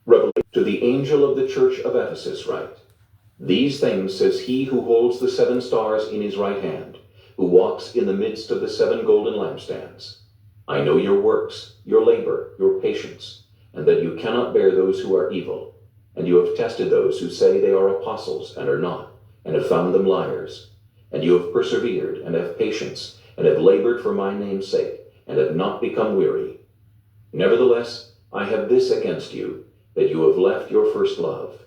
Revelation. To the angel of the church of Ephesus write, These things says he who holds the 7 stars in his right hand, who walks in the midst of the 7 golden lampstands. I know your works, your labor, your patience, and that you cannot bear those who are evil. And you have tested those who say they are apostles and are not, and have found them liars. And you have persevered and have patience, and have labored for my name's sake, and have not become weary. Nevertheless, I have this against you, that you have left your first love.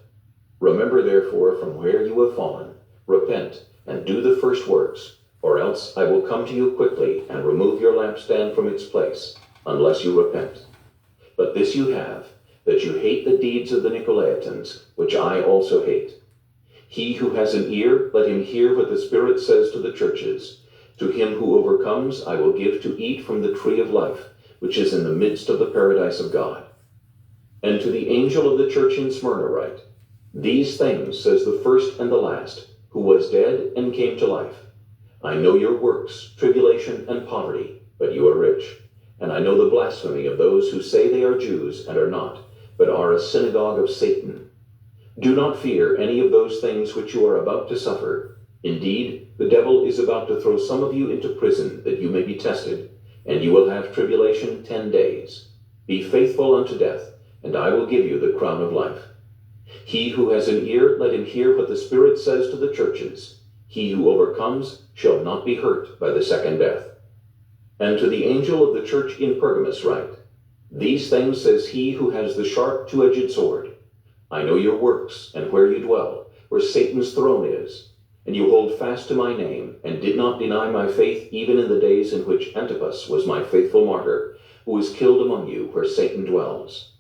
Remember therefore from where you have fallen, repent, and do the first works, or else I will come to you quickly and remove your lampstand from its place, unless you repent. But this you have, that you hate the deeds of the Nicolaitans, which I also hate. He who has an ear, let him hear what the Spirit says to the churches. To him who overcomes, I will give to eat from the tree of life, which is in the midst of the paradise of God. And to the angel of the church in Smyrna write, These things says the first and the last, who was dead and came to life. I know your works, tribulation and poverty, but you are rich. And I know the blasphemy of those who say they are Jews and are not, but are a synagogue of Satan. Do not fear any of those things which you are about to suffer. Indeed, the devil is about to throw some of you into prison, that you may be tested, and you will have tribulation 10 days. Be faithful unto death, and I will give you the crown of life. He who has an ear, let him hear what the Spirit says to the churches. He who overcomes shall not be hurt by the second death. And to the angel of the church in Pergamos write, These things says he who has the sharp 2-edged sword. I know your works, and where you dwell, where Satan's throne is. And you hold fast to my name, and did not deny my faith even in the days in which Antipas was my faithful martyr, who was killed among you where Satan dwells.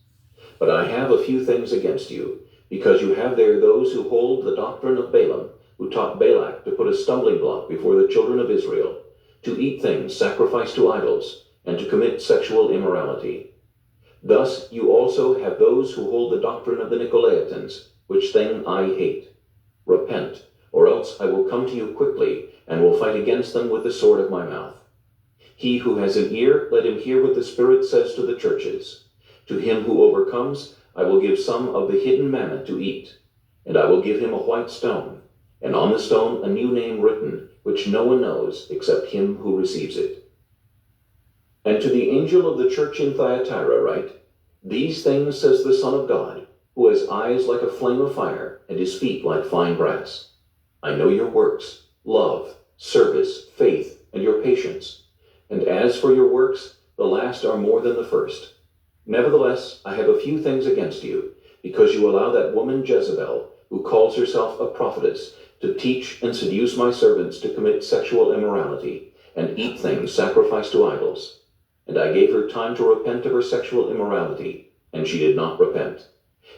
But I have a few things against you, because you have there those who hold the doctrine of Balaam, who taught Balak to put a stumbling block before the children of Israel, to eat things sacrificed to idols, and to commit sexual immorality. Thus you also have those who hold the doctrine of the Nicolaitans, which thing I hate. Repent, or else I will come to you quickly, and will fight against them with the sword of my mouth. He who has an ear, let him hear what the Spirit says to the churches. To him who overcomes, I will give some of the hidden manna to eat, and I will give him a white stone, and on the stone a new name written, which no one knows except him who receives it. And to the angel of the church in Thyatira write, These things says the Son of God, who has eyes like a flame of fire, and his feet like fine brass. I know your works, love, service, faith, and your patience. And as for your works, the last are more than the first. Nevertheless, I have a few things against you, because you allow that woman Jezebel, who calls herself a prophetess, to teach and seduce my servants to commit sexual immorality, and eat things sacrificed to idols. And I gave her time to repent of her sexual immorality, and she did not repent.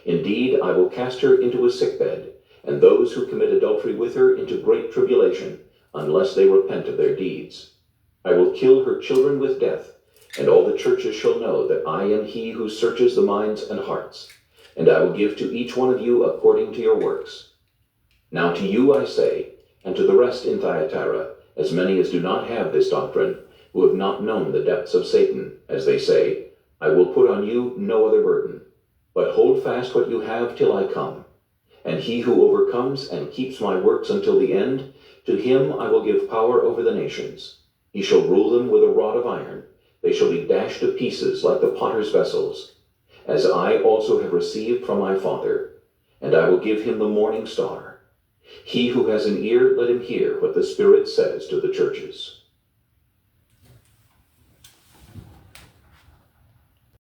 Indeed, I will cast her into a sickbed, and those who commit adultery with her into great tribulation, unless they repent of their deeds. I will kill her children with death, and all the churches shall know that I am he who searches the minds and hearts, and I will give to each one of you according to your works. Now to you I say, and to the rest in Thyatira, as many as do not have this doctrine, who have not known the depths of Satan, as they say, I will put on you no other burden, but hold fast what you have till I come. And he who overcomes and keeps my works until the end, to him I will give power over the nations. He shall rule them with a rod of iron. They shall be dashed to pieces like the potter's vessels, as I also have received from my Father, and I will give him the morning star. He who has an ear, let him hear what the Spirit says to the churches.